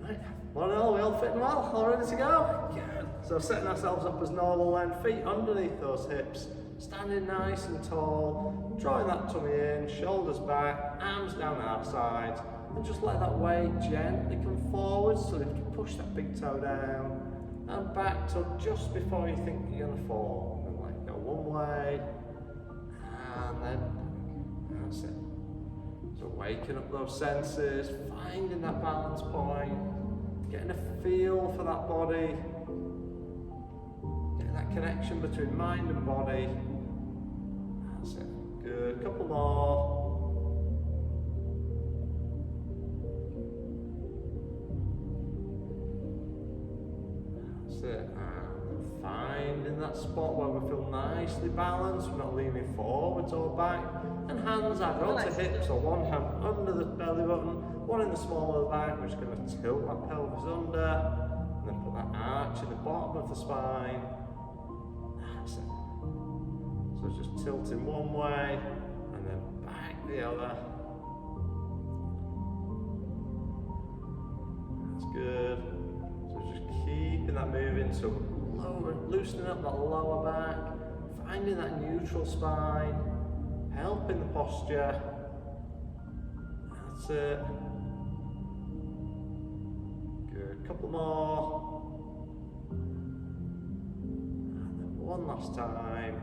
Right, well, we all fit and well, all ready to go? Good. So setting ourselves up as normal then, feet underneath those hips, standing nice and tall, drawing that tummy in, shoulders back, arms down our sides, and just let that weight gently come forward so that you can push that big toe down and back till just before you think you're going to fall. And let go one way, and then that's it. So waking up those senses, finding that balance point, getting a feel for that body, getting that connection between mind and body. That's it. Good. Couple more. That's it. And finding that spot where we feel nicely balanced, we're not leaning forwards or back. And hands either onto hips or one hand under the belly button, one in the small of the back. We're just going to tilt that pelvis under, and then put that arch in the bottom of the spine. That's it. So just tilting one way, and then back the other. That's good. So just keeping that moving, so loosening up that lower back, finding that neutral spine, helping the posture. That's it. Good. Couple more. And then one last time.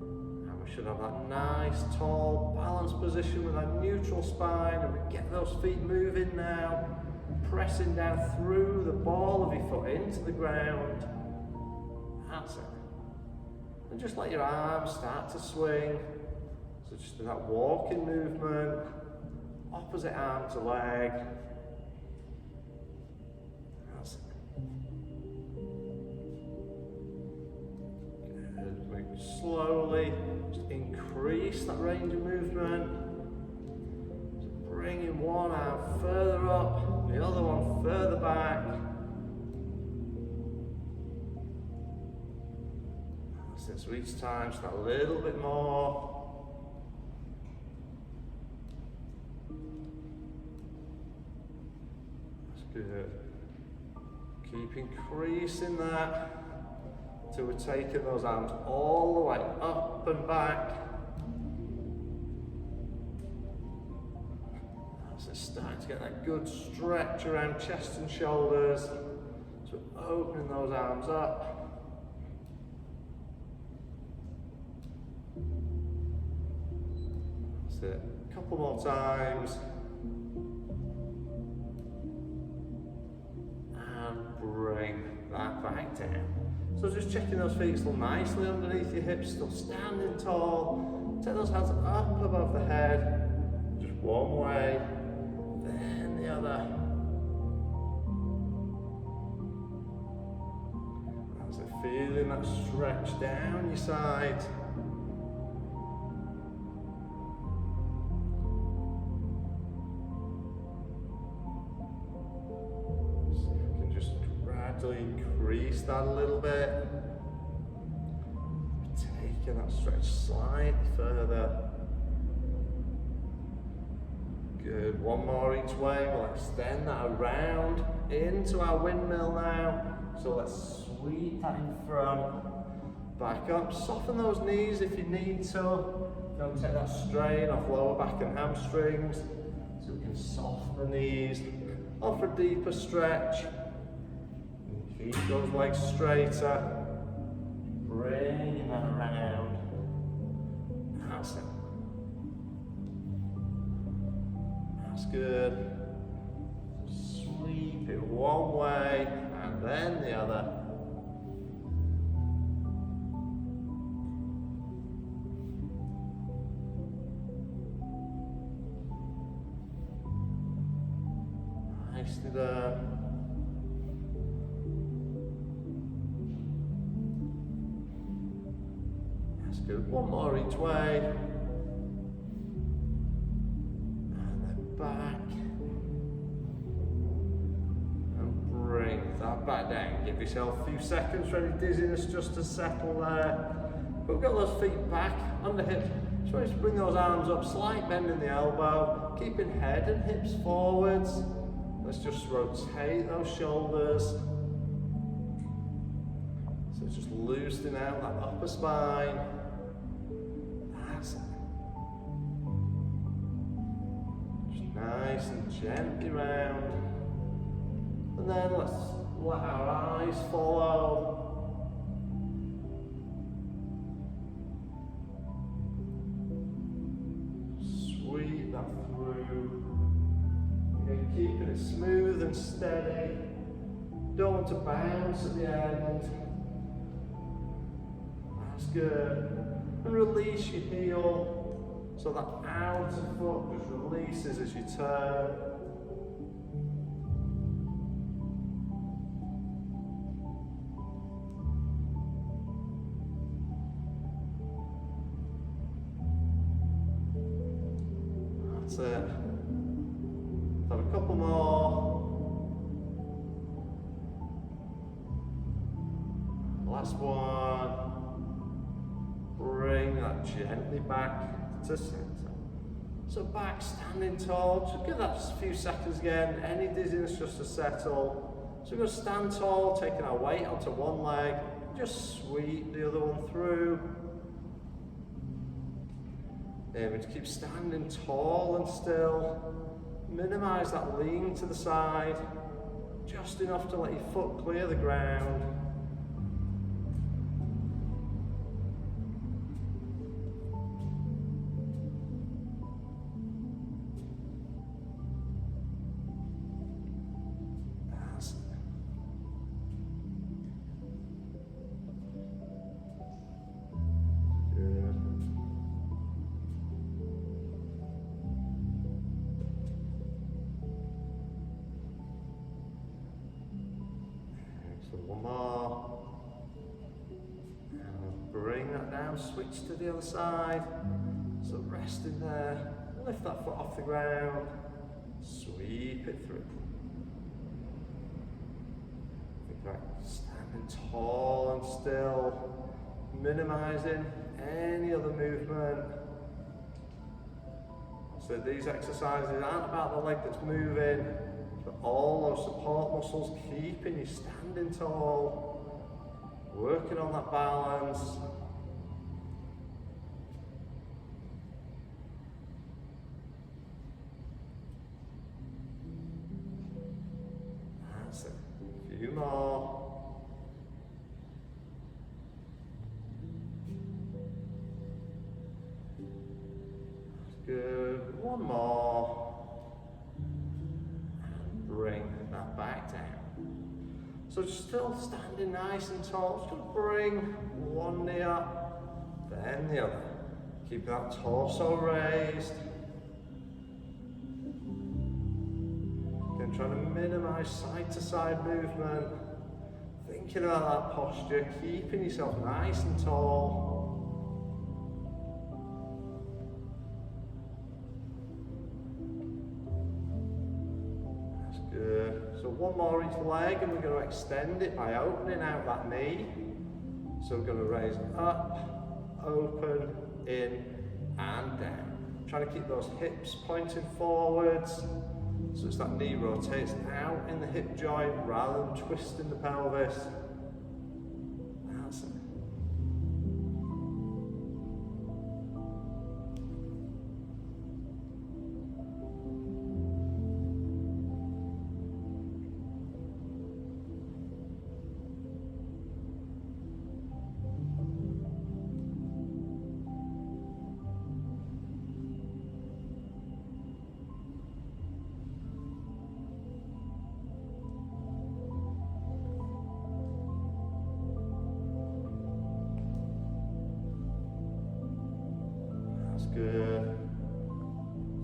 And we should have that nice, tall, balanced position with that neutral spine. And we get those feet moving now. Pressing down through the ball of your foot into the ground. That's it. And just let your arms start to swing. So just do that walking movement, opposite arm to leg. That's it. Good. Move slowly. Just increase that range of movement. Just bringing one arm further up, the other one further back. That's it. So each time, just a little bit more. Good. Keep increasing that till we're taking those arms all the way up and back. As it's starting to get that good stretch around chest and shoulders. So opening those arms up. That's it. A couple more times. Bring that back down. So just checking those feet still nicely underneath your hips, still standing tall. Take those hands up above the head. Just one way, then the other. As it feeling that stretch down your side. Increase that a little bit. Taking that stretch slightly further. Good. One more each way. We'll extend that around into our windmill now. So let's sweep that in front. Back up. Soften those knees if you need to. Don't take that strain off lower back and hamstrings. So we can soften the knees. Offer a deeper stretch. Keep those legs straighter, bringing that around. That's it. That's good. Sweep it one way and then the other. Nicely done. Good. One more each way. And then back. And bring that back down. Give yourself a few seconds for any dizziness just to settle there. But we've got those feet back, under hips. So just bring those arms up, slight bend in the elbow, keeping head and hips forwards. Let's just rotate those shoulders. So just loosening out that upper spine. That's it. Just nice and gently round. And then let's let our eyes follow. Sweep that through. Again, keeping it smooth and steady. Don't want to bounce at the end. That's good. And release your heel so that outer foot just releases as you turn. That's it. Have a couple more. Last one. Bring that gently back to center. So back, standing tall. Just give that a few seconds again. Any dizziness just to settle. So we're going to stand tall, taking our weight onto one leg. Just sweep the other one through. Then we just keep standing tall and still. Minimize that lean to the side. Just enough to let your foot clear the ground. So one more. And bring that down, switch to the other side. So rest in there, lift that foot off the ground, sweep it through. Think about standing tall and still, minimizing any other movement. So these exercises aren't about the leg that's moving, but all those support muscles keeping you standing tall, working on that balance. That's it. A few more. That's good. One more. Bring that back down. So still standing nice and tall, just going to bring one knee up, then the other. Keep that torso raised. Again, trying to minimize side to side movement. Thinking about that posture, keeping yourself nice and tall. Good. So one more each leg, and we're going to extend it by opening out that knee. So we're going to raise up, open, in, and down. Trying to keep those hips pointing forwards. So it's that knee rotates out in the hip joint rather than twisting the pelvis. That's it. Good.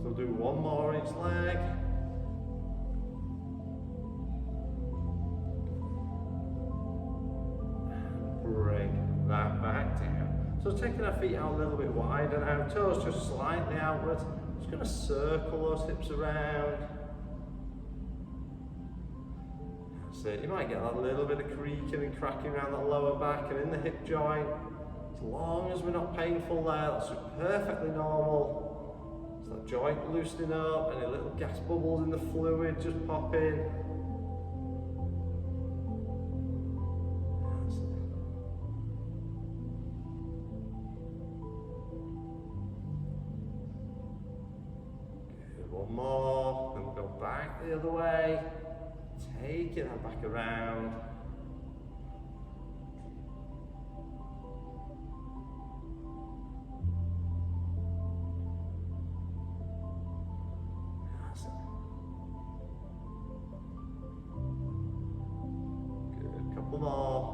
So do one more each leg. And bring that back down. So taking our feet out a little bit wider now, toes just slightly outwards. Just going to circle those hips around. That's it. You might get that little bit of creaking and cracking around the lower back and in the hip joint. As long as we're not painful there, that's perfectly normal. So that joint loosening up, any little gas bubbles in the fluid just pop in. Good, one more, then we'll go back the other way, taking that back around. More.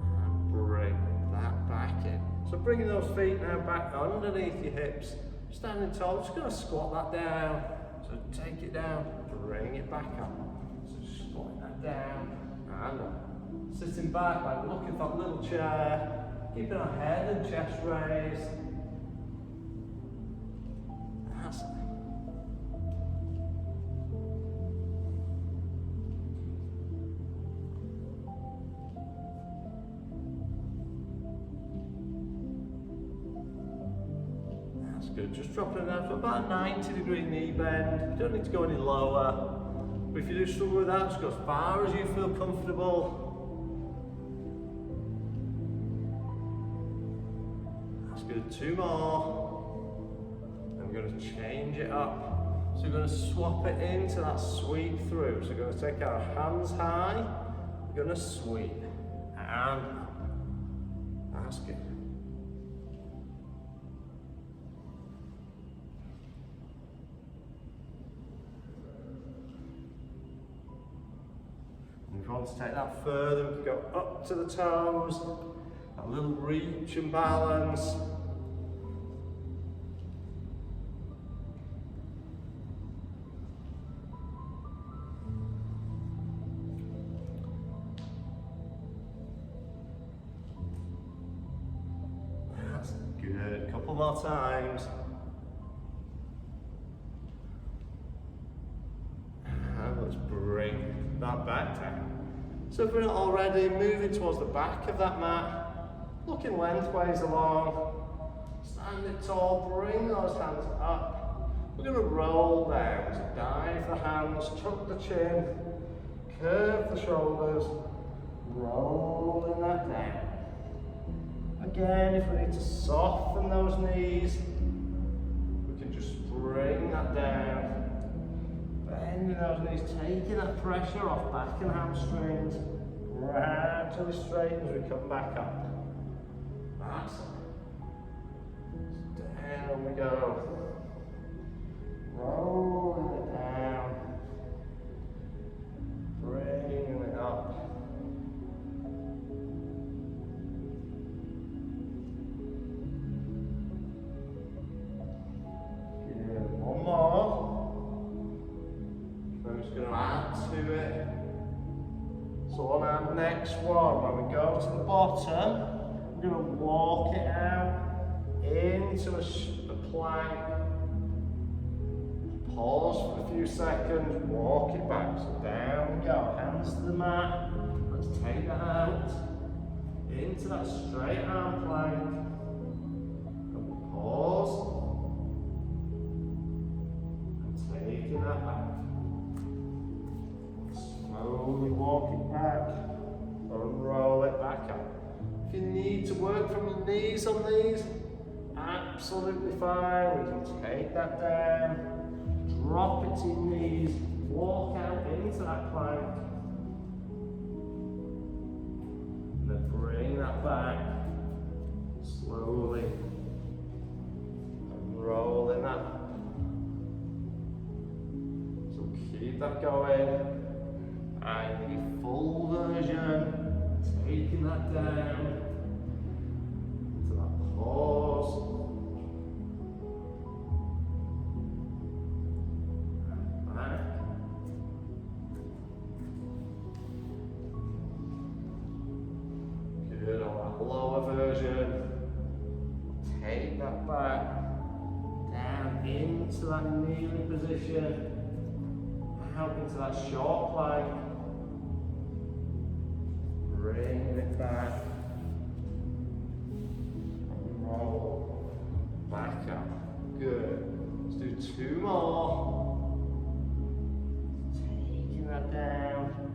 And bring that back in. So bringing those feet now back underneath your hips, standing tall, just going to squat that down. So take it down, bring it back up. So just squatting that down and up. Sitting back, like looking for that little chair, keeping our head and chest raised. That's it. Good, just dropping it down for about a 90-degree knee bend. You don't need to go any lower. But if you do struggle with that, just go as far as you feel comfortable. That's good, 2 more. Then we're going to change it up. So we're going to swap it into that sweep through. So we're going to take our hands high. We're going to sweep. And up. That's good. If you want to take that further, we can go up to the toes, a little reach and balance. That's good, a couple more times. And let's bring that back down. So if we're not already, moving towards the back of that mat, looking lengthways along, standing tall, bring those hands up. We're going to roll down, so dive the hands, tuck the chin, curve the shoulders, rolling that down. Again, if we need to soften those knees, we can just bring that down. Bending those knees, taking that pressure off back and hamstrings, gradually straighten as we come back up. That's it. Down we go. Rolling it down. Bringing it up. Good. One more. I'm just going to add to it. So on our next one, when we go to the bottom, we're going to walk it out into a plank. Pause for a few seconds, walk it back. So down we go, hands to the mat. Let's take that out into that straight arm plank. And we'll pause. And taking that back. Slowly walk it back, unroll it back up. If you need to work from your knees on these, absolutely fine. We can take that down, drop it to your knees, walk out into that plank, and then bring that back, slowly, unrolling that. So keep that going. And the full version, taking that down into that pause. And back. Good, on that lower version. Take that back, down into that kneeling position. Out into that short plank. Bring it back. roll, back up. Good. Let's do 2 more. Taking that down.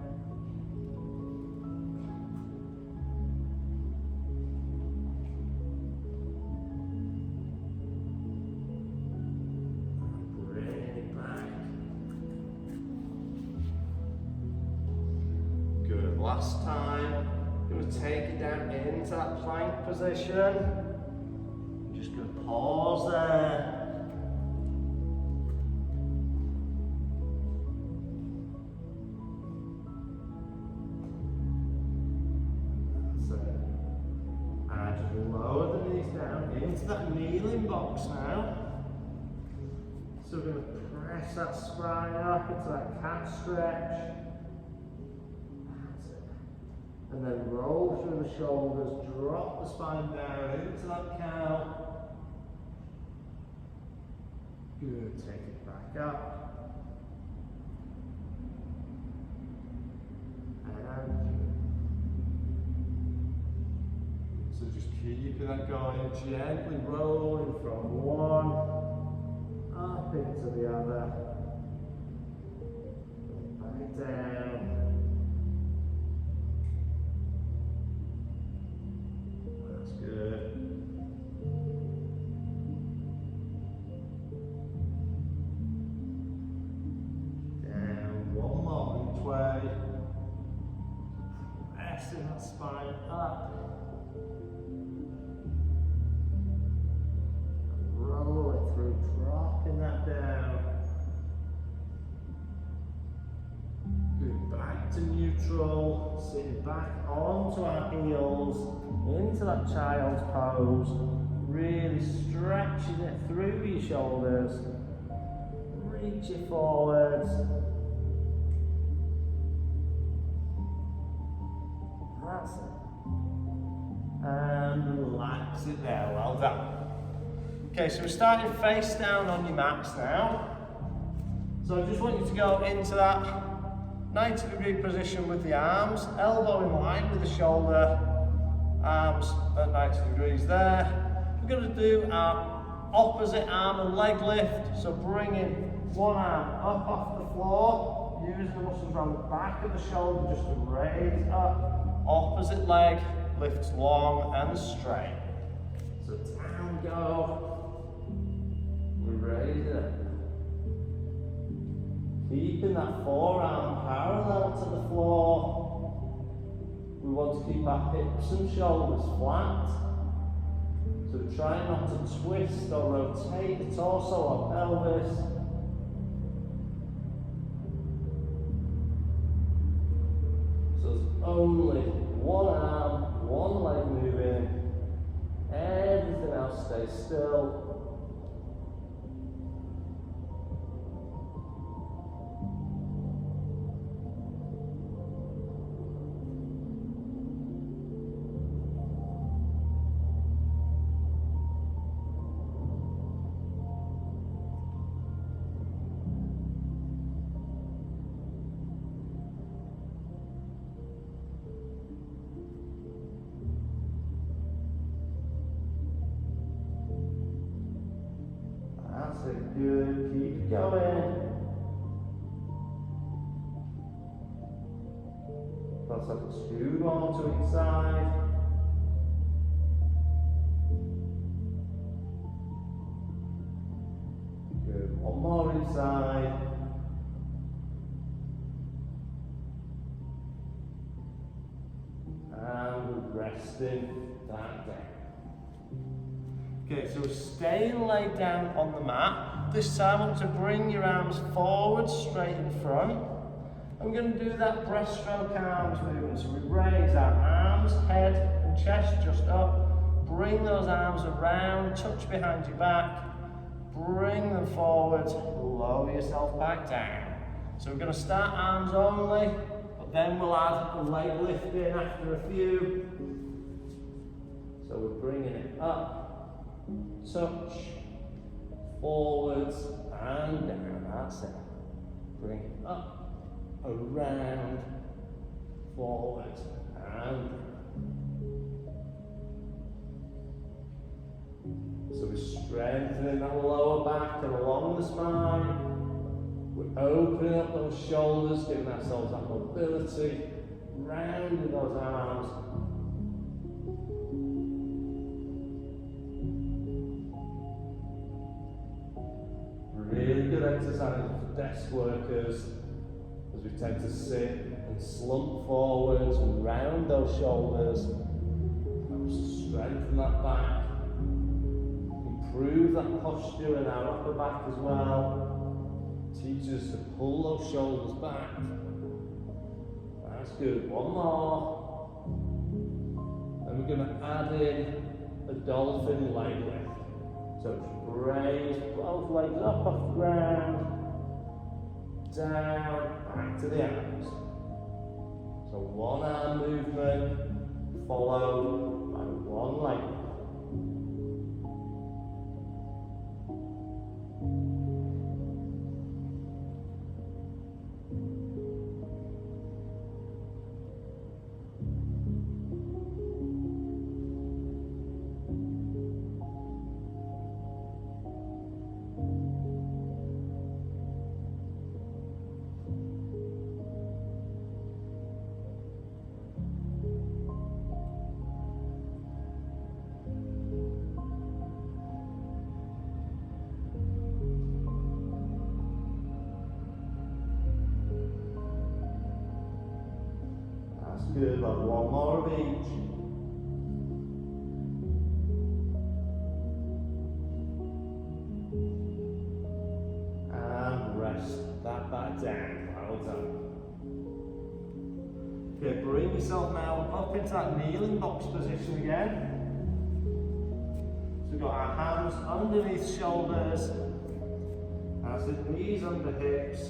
Last time, you're going to take it down into that plank position. You're just going to pause there. That's it. And just lower the knees down into that kneeling box now. So we're going to press that spine up into that cat stretch. And then roll through the shoulders, drop the spine down into that cow. Good, take it back up. And so just keep that going, gently rolling from one up into the other. Back down. Good. Down, one more each way. Pressing that spine up. Roll it through, dropping that down. Good, back to neutral, sitting back onto our heels. Into that child's pose, really stretching it through your shoulders, reach it forwards, that's it, and relax it there, well done. Okay, so we're starting face down on your mats now, so I just want you to go into that 90-degree position with the arms, elbow in line with the shoulder, arms at 90 degrees there. We're going to do our opposite arm and leg lift. So bringing one arm up off the floor, use the muscles around the back of the shoulder just to raise up. Opposite leg lifts long and straight. So down go. We raise it. Keeping that forearm parallel to the floor. We want to keep our hips and shoulders flat. So try not to twist or rotate the torso or pelvis. So there's only one arm, one leg moving. Everything else stays still. Good, keep going. Let's have 2 more to each side. Good, 1 more each side. And resting that down. Okay, so staying laid down on the mat. This time I want to bring your arms forward, straight in front. I'm going to do that breaststroke arms movement. So we raise our arms, head and chest just up. Bring those arms around, touch behind your back. Bring them forward, lower yourself back down. So we're going to start arms only, but then we'll add a leg lift in after a few. So we're bringing it up. Touch, forwards and down, that's it. Bring it up, around, forwards and So we're strengthening that lower back and along the spine. We're opening up those shoulders, giving ourselves that mobility, rounding those arms. Really good exercise for desk workers, as we tend to sit and slump forwards and round those shoulders. Strengthen that back. Improve that posture in our upper back as well. Teach us to pull those shoulders back. That's good. One more. And we're going to add in a dolphin leg lift. So raise both legs up off the ground, down, back to the arms. So one arm movement followed by one leg. Good, like one more of each. And rest that back down. Well done. Okay, bring yourself now up into that kneeling box position again. So we've got our hands underneath shoulders, as the knees under hips.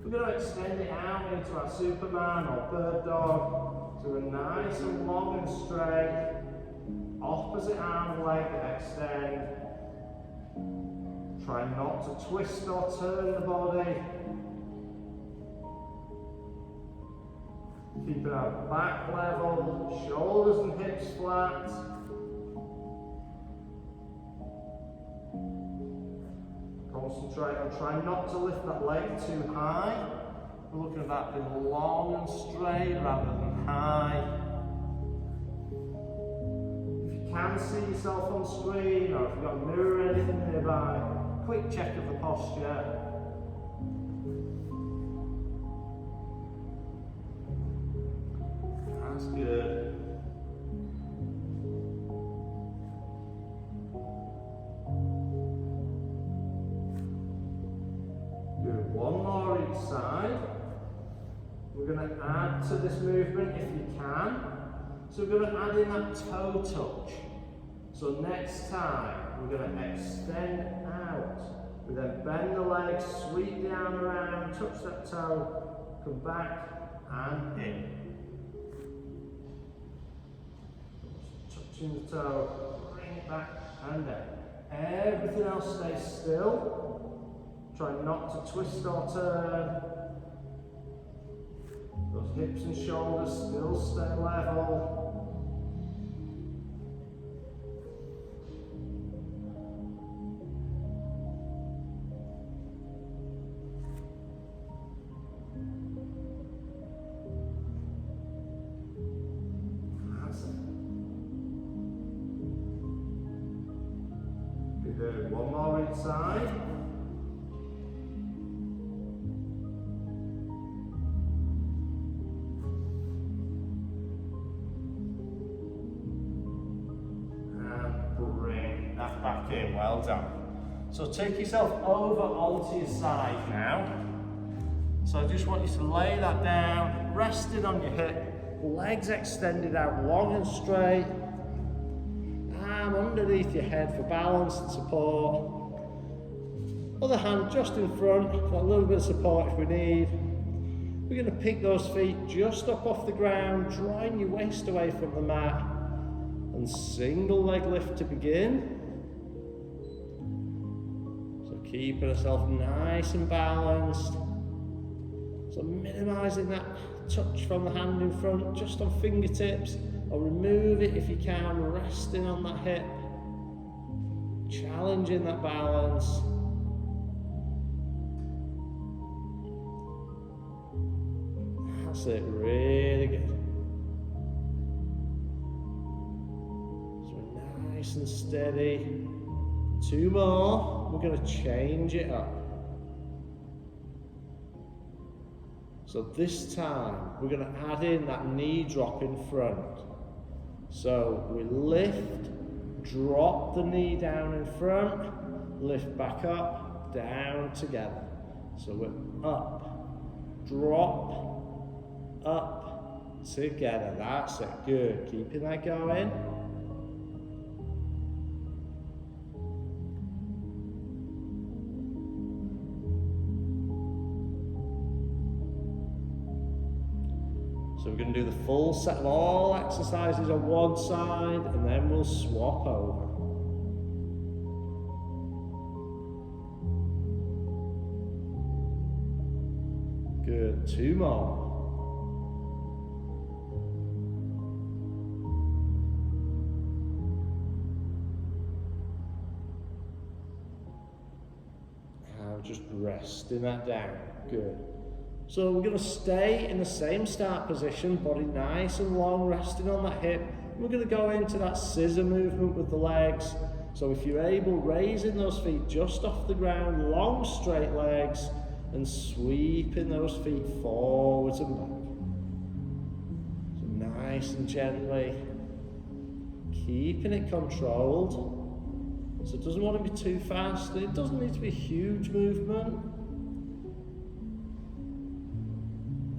We're going to extend it out into our Superman or bird dog. So we're nice and long and straight. Opposite arm leg extend. Try not to twist or turn the body. Keeping our back level, shoulders and hips flat. Concentrate on trying not to lift that leg too high. We're looking at that being long and straight rather than high. If you can see yourself on screen, or if you've got a mirror or anything nearby, quick check of the posture. That's good. One more each side. We're going to add to this movement if you can. So we're going to add in that toe touch. So next time we're going to extend out. We then bend the legs, sweep the arm around, touch that toe, come back and in. Touching the toe, bring it back and down. Everything else stays still. Try not to twist or turn. Those hips and shoulders still stay level. That's it. Good. One more each side. Back in, well done. So take yourself over onto your side now. So I just want you to lay that down, resting on your hip, legs extended out long and straight, arm underneath your head for balance and support. Other hand just in front for a little bit of support if we need. We're going to pick those feet just up off the ground, drawing your waist away from the mat, and single leg lift to begin. Keeping ourselves nice and balanced. So minimising that touch from the hand in front, just on fingertips, or remove it if you can, resting on that hip. challenging that balance. That's it, really good. So nice and steady. 2 more, we're going to change it up. So this time, we're going to add in that knee drop in front. So we lift, drop the knee down in front, lift back up, down together. So we're up, drop, up, together. That's it, good. Keeping that going. So we're going to do the full set of all exercises on one side, and then we'll swap over. Good, 2 more. Now just resting that down, good. So we're going to stay in the same start position, body nice and long, resting on that hip. We're going to go into that scissor movement with the legs. So if you're able, raising those feet just off the ground, long straight legs, and sweeping those feet forwards and back. So nice and gently, keeping it controlled. So it doesn't want to be too fast, it doesn't need to be a huge movement.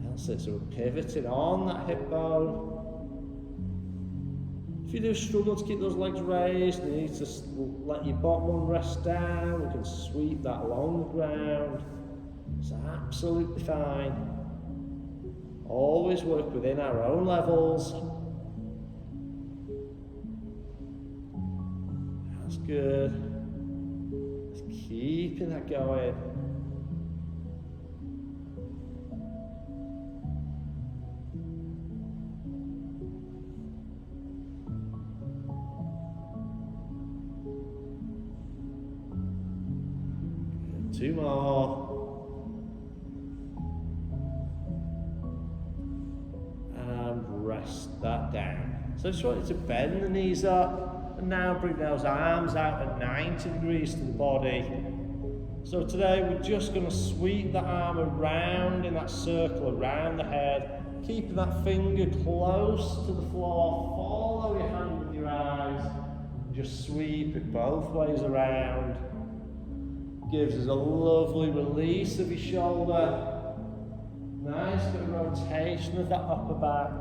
That's it, so we're pivoting on that hip bone. If you do struggle to keep those legs raised, you need to let your bottom one rest down. We can sweep that along the ground. It's absolutely fine. Always work within our own levels. That's good. Just keeping that going. Good. 2 more. Rest that down. So I just want you to bend the knees up and now bring those arms out at 90 degrees to the body. So today we're just going to sweep the arm around in that circle around the head, keeping that finger close to the floor. Follow your hand with your eyes and just sweep it both ways around. Gives us a lovely release of your shoulder. Nice bit of rotation of that upper back.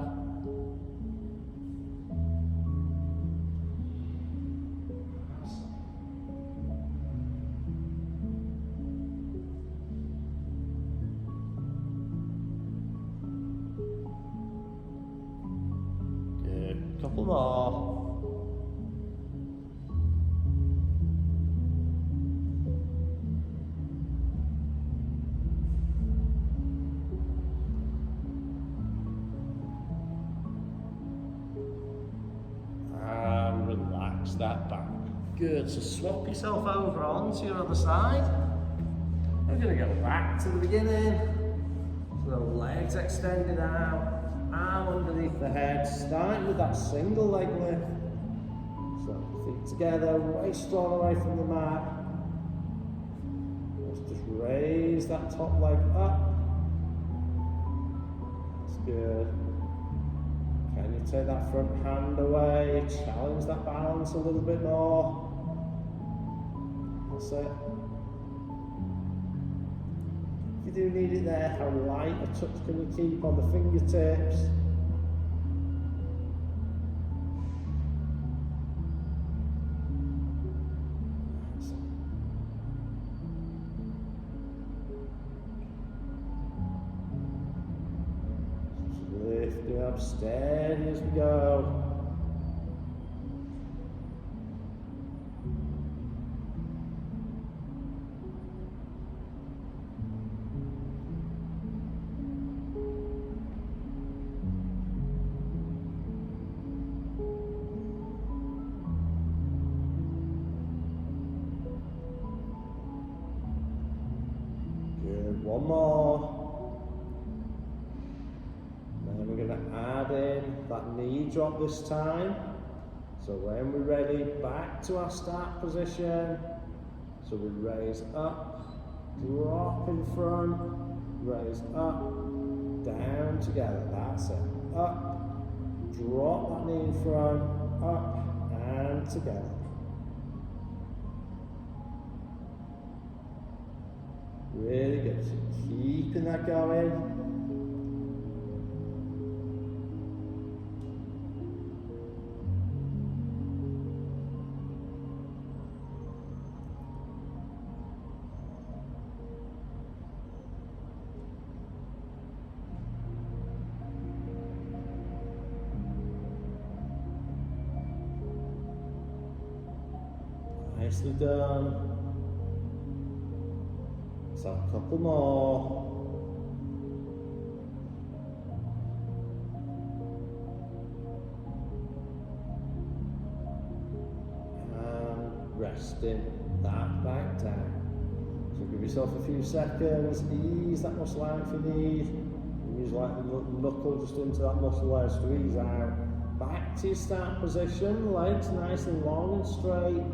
Good. Couple more. That back. Good, so swap yourself over onto your other side. We're going to go back to the beginning. So the legs extended out, arm underneath the head, starting with that single leg lift. So feet together, waist drawn away from the mat. Let's just raise that top leg up. That's good. Can you take that front hand away, challenge that balance a little bit more. That's it. If you do need it there, how light a touch can you keep on the fingertips? Lifting up steady as we go. Good, one more. And then we're going to add in that knee drop this time. So when we're ready, back to our start position. So we raise up, drop in front, raise up, down together. That's it. Up, drop that knee in front, up and together. Really good. So keeping that going. Nicely done. Let's have a couple more. And resting that back down. So give yourself a few seconds, ease that muscle out if you need. Use like the knuckle just into that muscle there, squeeze out. Back to your start position, legs nice and long and straight.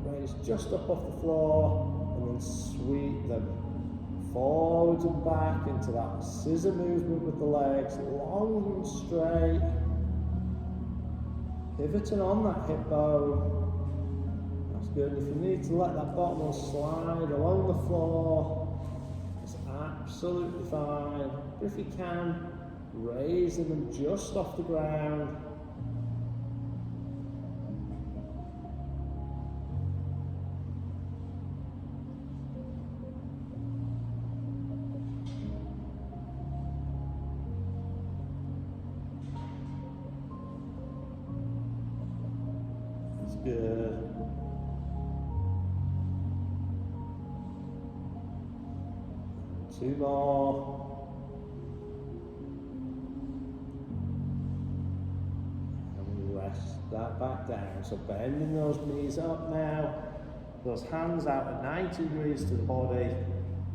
Raise just up off the floor and then sweep them forwards and back into that scissor movement with the legs, long and straight. Pivoting on that hip bone. That's good. If you need to let that bottom one slide along the floor, it's absolutely fine. But if you can, raise them just off the ground. Good. Two more. And we rest that back down. So bending those knees up now. Those hands out at 90 degrees to the body.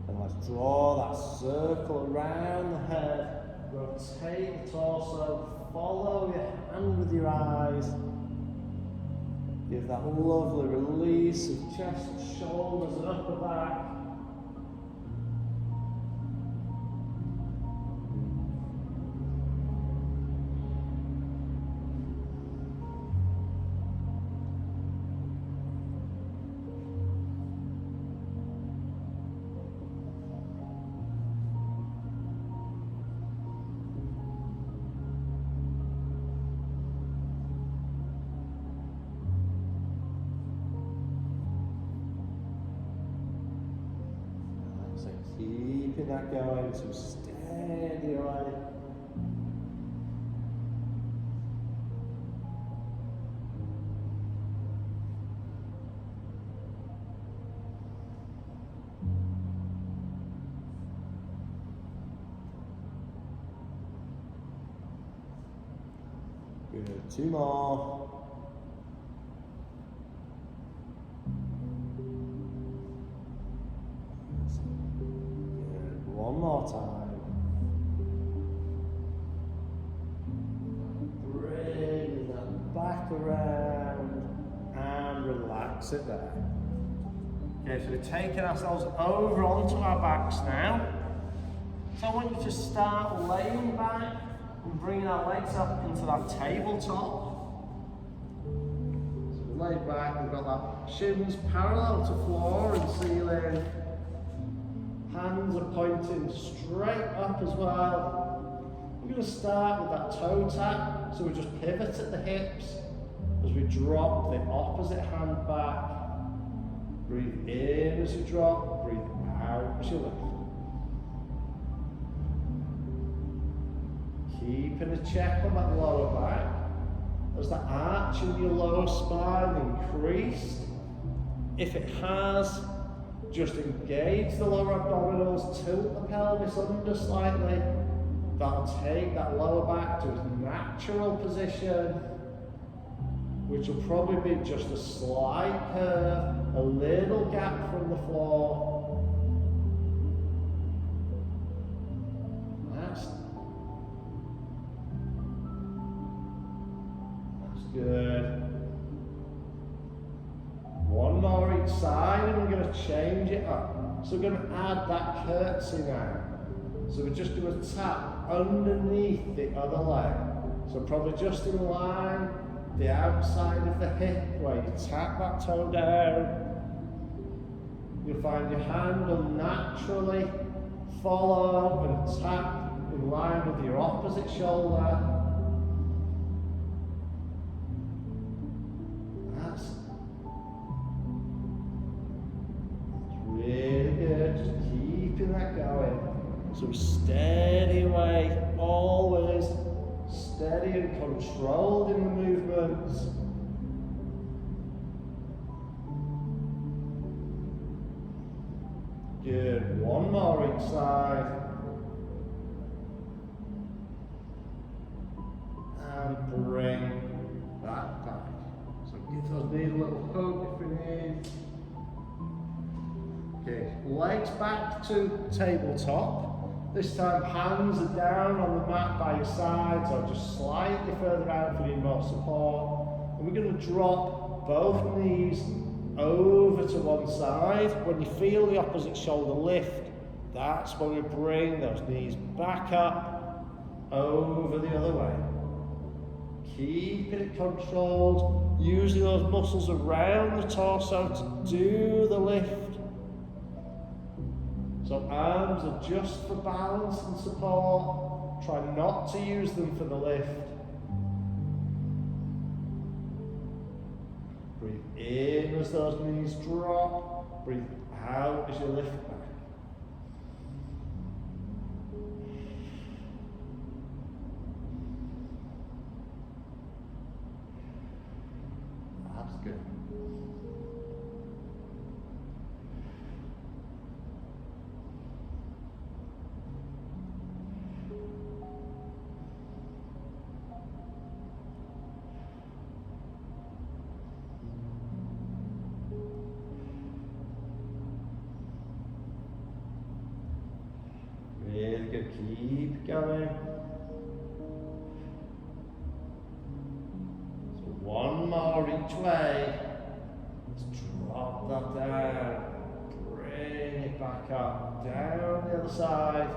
And let's draw that circle around the head. Rotate the torso. Follow your hand with your eyes. Give that lovely release of chest, shoulders and upper back. Keeping that going, so steady away. Good, two more. One more time. Bring that back around and relax it there. Okay, so we're taking ourselves over onto our backs now. So I want you to start laying back and bringing our legs up into that tabletop. So we lay back, we've got that shins parallel to floor and ceiling. Hands are pointing straight up as well. We're going to start with that toe tap, so we just pivot at the hips as we drop the opposite hand back. Breathe in as you drop, breathe out as you lift. Keeping a check on that lower back. Has the arch in your lower spine increased? If it has, just engage the lower abdominals, tilt the pelvis under slightly. That'll take that lower back to its natural position, which will probably be just a slight curve, a little gap from the floor. change it up. So we're going to add that curtsy now. So we just do a tap underneath the other leg. So probably just in line, the outside of the hip where you tap that toe down. You'll find your hand will naturally follow and tap in line with your opposite shoulder. That's really good, just keeping that going. So steady away, always steady and controlled in the movements. Good, one more each side. And bring that back. So give those knees a little hug if we need. Okay, legs back to tabletop. This time hands are down on the mat by your sides or just slightly further out if you need more support. And we're going to drop both knees over to one side. When you feel the opposite shoulder lift, that's when we bring those knees back up over the other way. Keeping it controlled, using those muscles around the torso to do the lift. So arms are just for balance and support. Try not to use them for the lift. Breathe in as those knees drop. Breathe out as you lift back. That's good. Really good, keep going. So one more each way. Let's drop that down. Bring it back up, down the other side.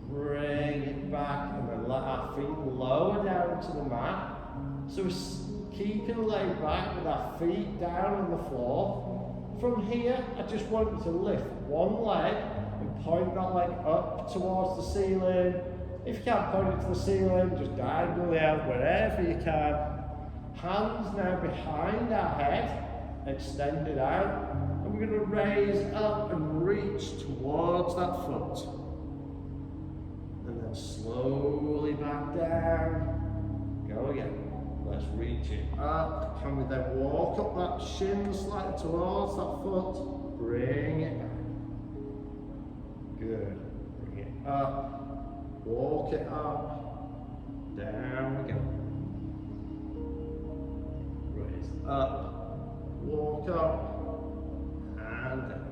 Bring it back and then let our feet lower down to the mat. So we're keeping laid back with our feet down on the floor. From here, I just want you to lift one leg and point that leg up towards the ceiling. If you can't point it to the ceiling, just diagonally out wherever you can. Hands now behind our head, extended out. And we're going to raise up and reach towards that foot. And then slowly back down. Go again. Let's reach it up. Can we then walk up that shin slightly towards that foot? Bring it back. Good. Bring it up. Walk it up. Down we go. Raise up. Walk up. And down.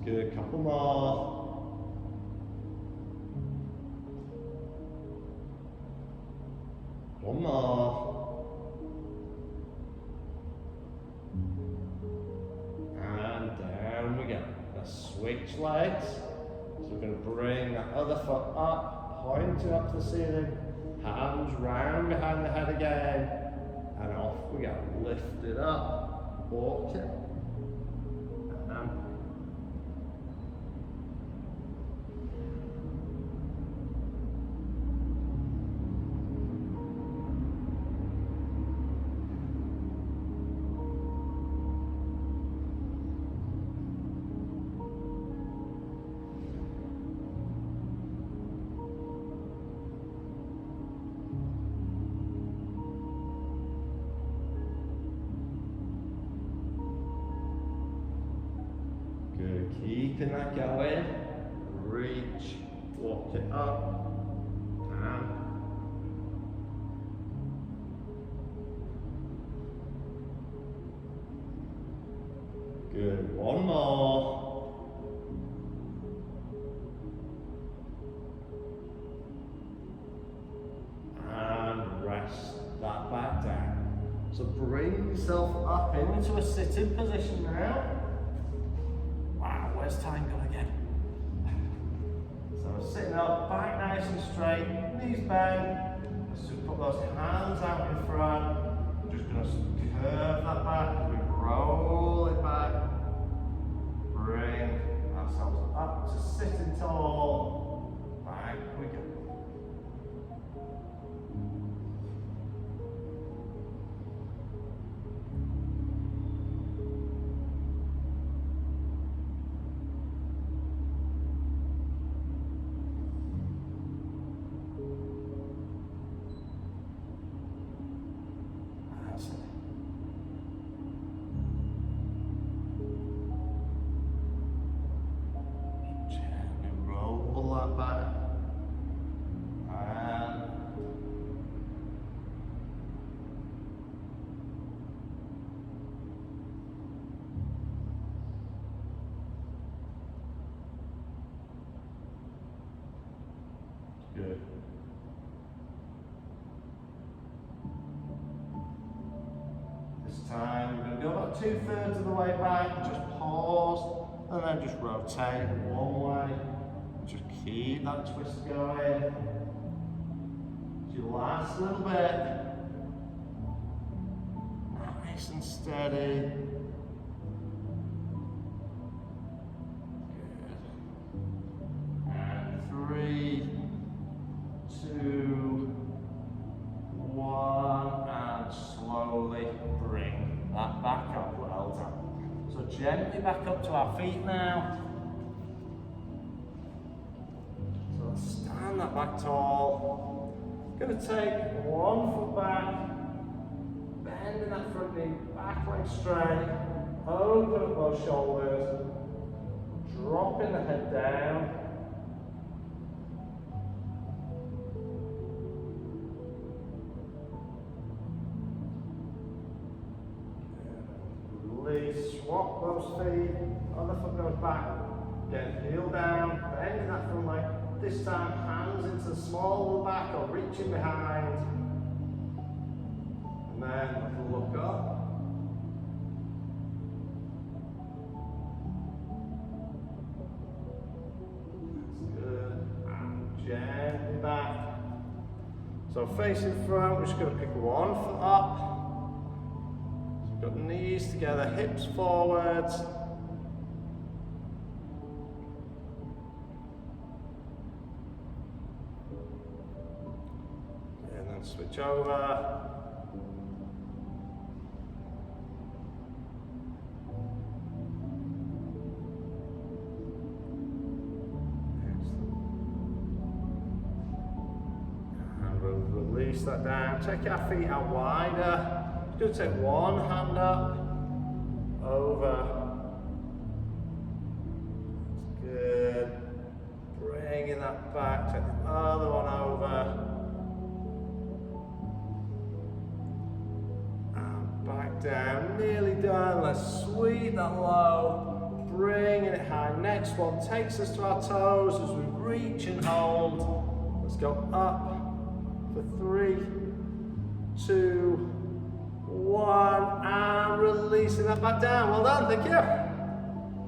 Good, couple more. One more. And down we go. Let's switch legs. So we're going to bring that other foot up, pointing up to the ceiling, hands round behind the head again, and off we go. Lift it up, walk it, and keeping that going, reach, walk it up, and Good, one more. And rest that back down. So bring yourself up into a sitting position now. Wow, where's time gone again? So sitting up, back nice and straight, knees bent. Let's just put those hands out in front. We're just going to curve that back as we roll it back. Bring ourselves up to sitting tall. Back we go. Good. This time we're going to go about 2/3 of the way back, just pause, and then just rotate one way. Just keep that twist going. Your last little bit. Nice and steady. Good. And 3, 2, 1, and slowly bring that back up. Well done. So gently back up to our feet now. So let's stand that back tall. Going to take one foot back, bending that front knee, back leg straight, open up those shoulders, dropping the head down. Release, swap those feet, other foot goes back, get heel down, bending that front leg. This time, hands into the small of the back or reaching behind. And then look up. That's good. And gently back. So facing front, we're just going to pick one foot up. So we've got knees together, hips forwards. Switch over. And we'll release that down. Take our feet out wider. Just going to take one hand up, over. That's good. Bringing that back. Take the other one over. Back down, nearly done. Let's sweep that low, bringing it high. Next one takes us to our toes as we reach and hold. Let's go up for 3, 2, 1, and releasing that back down. Well done, thank you.